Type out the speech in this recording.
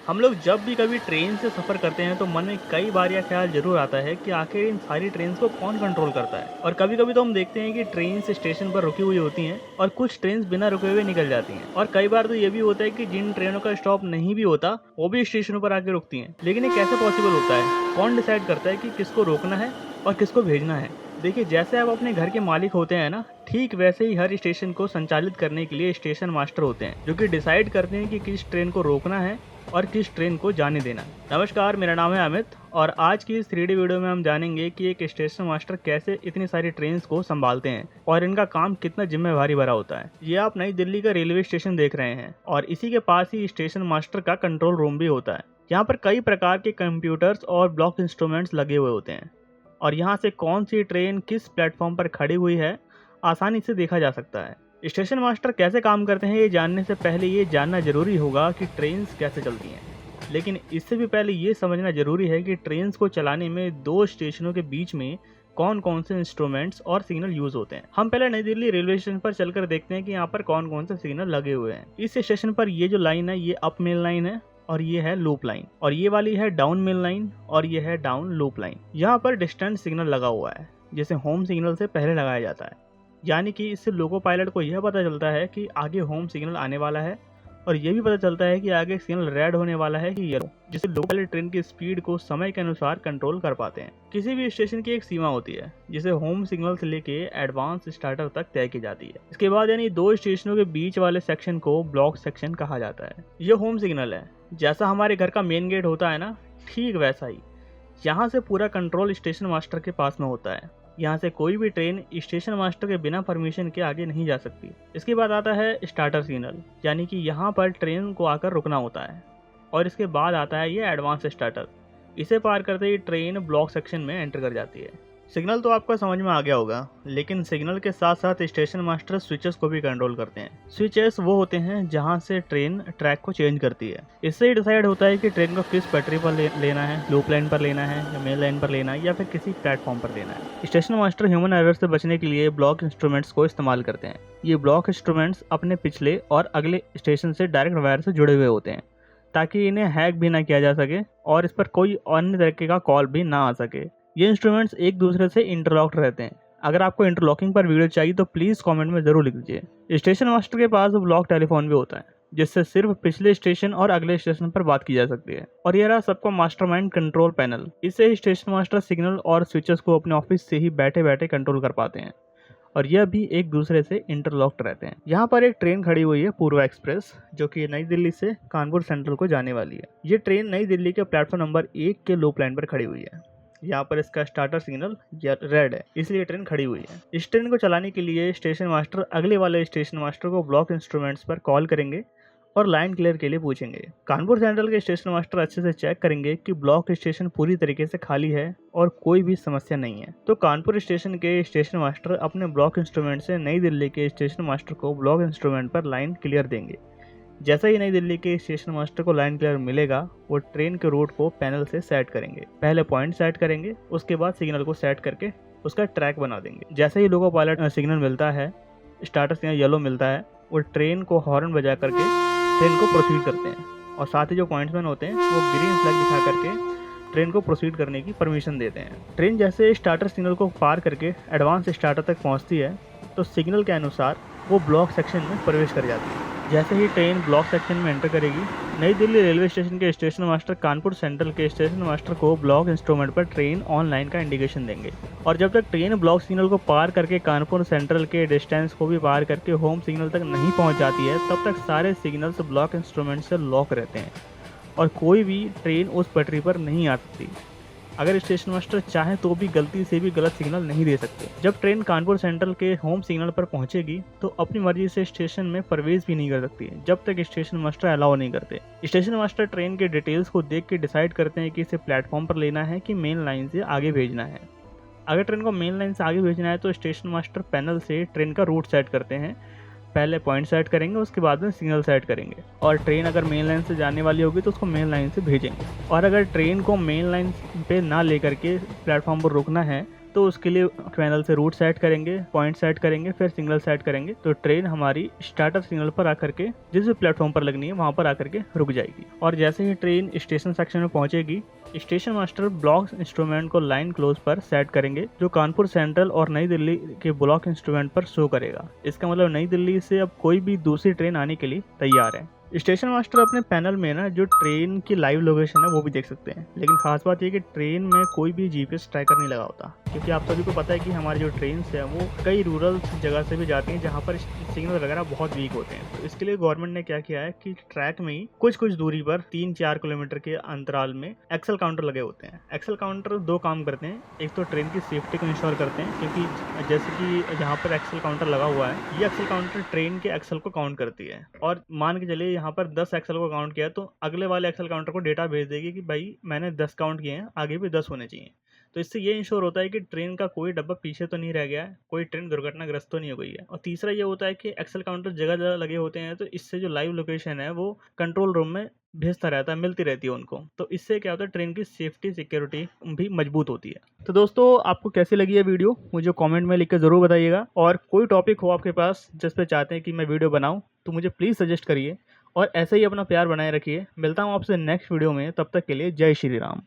हम लोग जब भी कभी ट्रेन से सफ़र करते हैं तो मन में कई बार यह ख्याल जरूर आता है कि आखिर इन सारी ट्रेन को कौन कंट्रोल करता है। और कभी कभी तो हम देखते हैं कि ट्रेन स्टेशन पर रुकी हुई होती हैं और कुछ ट्रेन बिना रुके हुए निकल जाती हैं। और कई बार तो ये भी होता है कि जिन ट्रेनों का स्टॉप नहीं भी होता वो भी स्टेशनों पर आके रुकती हैं। लेकिन ये कैसे पॉसिबल होता है? कौन डिसाइड करता है कि किसको रोकना है और किसको भेजना है? देखिए, जैसे आप अपने घर के मालिक होते हैं ना, ठीक वैसे ही हर स्टेशन को संचालित करने के लिए स्टेशन मास्टर होते हैं जो कि डिसाइड करते हैं कि किस ट्रेन को रोकना है और किस ट्रेन को जाने देना। नमस्कार, मेरा नाम है अमित और आज की इस 3D वीडियो में हम जानेंगे कि एक स्टेशन मास्टर कैसे इतनी सारी ट्रेन्स को संभालते हैं और इनका काम कितना जिम्मेवारी भरा होता है। ये आप नई दिल्ली का रेलवे स्टेशन देख रहे हैं और इसी के पास ही स्टेशन मास्टर का कंट्रोल रूम भी होता है। यहाँ पर कई प्रकार के कंप्यूटर्स और ब्लॉक इंस्ट्रूमेंट्स लगे हुए होते हैं और यहाँ से कौन सी ट्रेन किस प्लेटफॉर्म पर खड़ी हुई है आसानी से देखा जा सकता है। स्टेशन मास्टर कैसे काम करते हैं ये जानने से पहले ये जानना जरूरी होगा कि ट्रेन्स कैसे चलती हैं। लेकिन इससे भी पहले ये समझना जरूरी है कि ट्रेन्स को चलाने में दो स्टेशनों के बीच में कौन कौन से इंस्ट्रूमेंट्स और सिग्नल यूज होते हैं। हम पहले नई दिल्ली रेलवे स्टेशन पर चलकर देखते हैं कि यहाँ पर कौन कौन से सिग्नल लगे हुए हैं। इस स्टेशन पर ये जो लाइन है ये अप मेल लाइन है और ये है लूप लाइन, और ये वाली है डाउन मेल लाइन और ये है डाउन लूप लाइन। यहाँ पर डिस्टेंस सिग्नल लगा हुआ है जिसे होम सिग्नल से पहले लगाया जाता है, यानी कि इससे लोको पायलट को यह पता चलता है कि आगे होम सिग्नल आने वाला है और यह भी पता चलता है कि आगे सिग्नल रेड होने वाला है कि येलो, जिससे लोको पायलट ट्रेन की स्पीड को समय के अनुसार कंट्रोल कर पाते हैं। किसी भी स्टेशन की एक सीमा होती है जिसे होम सिग्नल से लेके एडवांस स्टार्टर तक तय की जाती है। इसके बाद यानी दो स्टेशनों के बीच वाले सेक्शन को ब्लॉक सेक्शन कहा जाता है। यह होम सिग्नल है, जैसा हमारे घर का मेन गेट होता है ना, ठीक वैसा ही यहाँ से पूरा कंट्रोल स्टेशन मास्टर के पास में होता है। यहाँ से कोई भी ट्रेन स्टेशन मास्टर के बिना परमिशन के आगे नहीं जा सकती। इसके बाद आता है स्टार्टर सिग्नल, यानी कि यहाँ पर ट्रेन को आकर रुकना होता है। और इसके बाद आता है ये एडवांस स्टार्टर। इसे पार करते ही ट्रेन ब्लॉक सेक्शन में एंटर कर जाती है। सिग्नल तो आपको समझ में आ गया होगा, लेकिन सिग्नल के साथ साथ स्टेशन मास्टर स्विचेस को भी कंट्रोल करते हैं। स्विचेस वो होते हैं जहां से ट्रेन ट्रैक को चेंज करती है। इससे ही डिसाइड होता है कि ट्रेन को किस पटरी पर लेना है, लूप लाइन पर लेना है या मेन लाइन पर लेना है या फिर किसी प्लेटफॉर्म पर लेना है। स्टेशन मास्टर ह्यूमन एरर से बचने के लिए ब्लॉक इंस्ट्रूमेंट्स को इस्तेमाल करते हैं। ये ब्लॉक इंस्ट्रूमेंट्स अपने पिछले और अगले स्टेशन से डायरेक्ट वायर से जुड़े हुए होते हैं ताकि इन्हें हैक भी ना किया जा सके और इस पर कोई अन्य तरीके का कॉल भी ना आ सके। ये इंस्ट्रूमेंट्स एक दूसरे से इंटरलॉक्ड रहते हैं। अगर आपको इंटरलॉकिंग पर वीडियो चाहिए तो प्लीज कमेंट में जरूर लिख दीजिए। स्टेशन मास्टर के पास ब्लॉक टेलीफोन भी होता है जिससे सिर्फ पिछले स्टेशन और अगले स्टेशन पर बात की जा सकती है। और यह रहा सबका मास्टरमाइंड कंट्रोल पैनल। इससे ही स्टेशन मास्टर सिग्नल और स्विचेस को अपने ऑफिस से ही बैठे बैठे कंट्रोल कर पाते हैं और यह भी एक दूसरे से इंटरलॉक्ड रहते हैं। यहाँ पर एक ट्रेन खड़ी हुई है, पूर्वा एक्सप्रेस, जो कि नई दिल्ली से कानपुर सेंट्रल को जाने वाली है। ये ट्रेन नई दिल्ली के प्लेटफॉर्म नंबर 1 के लूप लाइन पर खड़ी हुई है। यहाँ पर इसका स्टार्टर सिग्नल रेड है, इसलिए ट्रेन खड़ी हुई है। इस ट्रेन को चलाने के लिए स्टेशन मास्टर अगले वाले स्टेशन मास्टर को ब्लॉक इंस्ट्रूमेंट्स पर कॉल करेंगे और लाइन क्लियर के लिए पूछेंगे। कानपुर सेंट्रल के स्टेशन मास्टर अच्छे से चेक करेंगे कि ब्लॉक स्टेशन पूरी तरीके से खाली है और कोई भी समस्या नहीं है। तो कानपुर स्टेशन के स्टेशन मास्टर अपने ब्लॉक इंस्ट्रूमेंट से नई दिल्ली के स्टेशन मास्टर को ब्लॉक इंस्ट्रूमेंट पर लाइन क्लियर देंगे। जैसे ही नई दिल्ली के स्टेशन मास्टर को लाइन क्लियर मिलेगा, वो ट्रेन के रूट को पैनल से सेट करेंगे। पहले पॉइंट सेट करेंगे, उसके बाद सिग्नल को सेट करके उसका ट्रैक बना देंगे। जैसे ही लोको पायलट सिग्नल मिलता है, स्टार्टर सिग्नल येलो मिलता है, वो ट्रेन को हॉर्न बजा करके ट्रेन को प्रोसीड करते हैं और साथ ही जो पॉइंट्समैन होते हैं वो ग्रीन फ्लैग दिखा करके ट्रेन को प्रोसीड करने की परमिशन देते हैं। ट्रेन जैसे स्टार्टर सिग्नल को पार करके एडवांस स्टार्टर तक पहुंचती है तो सिग्नल के अनुसार वो ब्लॉक सेक्शन में प्रवेश कर जाती है। जैसे ही ट्रेन ब्लॉक सेक्शन में एंटर करेगी, नई दिल्ली रेलवे स्टेशन के स्टेशन मास्टर कानपुर सेंट्रल के स्टेशन मास्टर को ब्लॉक इंस्ट्रूमेंट पर ट्रेन ऑनलाइन का इंडिकेशन देंगे। और जब तक ट्रेन ब्लॉक सिग्नल को पार करके कानपुर सेंट्रल के डिस्टेंस को भी पार करके होम सिग्नल तक नहीं पहुंच जाती है, तब तक सारे सिग्नल्स ब्लॉक इंस्ट्रूमेंट से लॉक रहते हैं और कोई भी ट्रेन उस पटरी पर नहीं आ सकती। अगर स्टेशन मास्टर चाहे तो भी गलती से भी गलत सिग्नल नहीं दे सकते। जब ट्रेन कानपुर सेंट्रल के होम सिग्नल पर पहुंचेगी तो अपनी मर्जी से स्टेशन में प्रवेश भी नहीं कर सकती जब तक स्टेशन मास्टर अलाउ नहीं करते। स्टेशन मास्टर ट्रेन के डिटेल्स को देख के डिसाइड करते हैं कि इसे प्लेटफॉर्म पर लेना है कि मेन लाइन से आगे भेजना है। अगर ट्रेन को मेन लाइन से आगे भेजना है तो स्टेशन मास्टर पैनल से ट्रेन का रूट सेट करते हैं। पहले पॉइंट सेट करेंगे, उसके बाद में सिग्नल सेट करेंगे और ट्रेन अगर मेन लाइन से जाने वाली होगी तो उसको मेन लाइन से भेजेंगे। और अगर ट्रेन को मेन लाइन पे ना लेकर के प्लेटफॉर्म पर रुकना है तो उसके लिए पैनल से रूट सेट करेंगे, पॉइंट सेट करेंगे, फिर सिग्नल सेट करेंगे, तो ट्रेन हमारी स्टार्टर सिग्नल पर आकर के जिस भी प्लेटफॉर्म पर लगनी है वहाँ पर आकर के रुक जाएगी। और जैसे ही ट्रेन स्टेशन सेक्शन में पहुंचेगी, स्टेशन मास्टर ब्लॉक इंस्ट्रूमेंट को लाइन क्लोज पर सेट करेंगे, जो कानपुर सेंट्रल और नई दिल्ली के ब्लॉक इंस्ट्रूमेंट पर शो करेगा। इसका मतलब नई दिल्ली से अब कोई भी दूसरी ट्रेन आने के लिए तैयार है। स्टेशन मास्टर अपने पैनल में ना जो ट्रेन की लाइव लोकेशन है वो भी देख सकते हैं, लेकिन खास बात ये कि ट्रेन में कोई भी जीपीएस ट्रैकर नहीं लगा होता, क्योंकि आप सभी को पता है कि हमारी जो ट्रेन है वो कई रूरल जगह से भी जाती हैं जहाँ पर सिग्नल वगैरह बहुत वीक होते हैं। तो इसके लिए गवर्नमेंट ने क्या किया है कि ट्रैक में ही कुछ दूरी पर 3-4 किलोमीटर के अंतराल में एक्सेल काउंटर लगे होते हैं। एक्सेल काउंटर दो काम करते हैं, एक तो ट्रेन की सेफ्टी को इंश्योर करते हैं, क्योंकि जैसे कि यहाँ पर एक्सेल काउंटर लगा हुआ है, ये एक्सेल काउंटर ट्रेन के एक्सेल को काउंट करती है, और मान के चलिए यहाँ पर 10 एक्सेल को काउंट किया तो अगले वाले एक्सेल काउंटर को डेटा भेज देगी कि भाई मैंने 10 काउंट किए हैं, आगे भी 10 होने चाहिए। तो इससे ये इंश्योर होता है कि ट्रेन का कोई डब्बा पीछे तो नहीं रह गया है, कोई ट्रेन दुर्घटनाग्रस्त तो नहीं हो गई है। और तीसरा ये होता है कि एक्सेल काउंटर जगह जगह लगे होते हैं, तो इससे जो लाइव लोकेशन है वो कंट्रोल रूम में भेजता रहता है, मिलती रहती है उनको। तो इससे क्या होता है, ट्रेन की सेफ्टी सिक्योरिटी भी मजबूत होती है। तो दोस्तों, आपको कैसी लगी ये वीडियो मुझे कमेंट में लिख के ज़रूर बताइएगा, और कोई टॉपिक हो आपके पास जिस पे चाहते हैं कि मैं वीडियो बनाऊं तो मुझे प्लीज़ सजेस्ट करिए, और ऐसे ही अपना प्यार बनाए रखिए। मिलता हूं आपसे नेक्स्ट वीडियो में, तब तक के लिए जय श्री राम।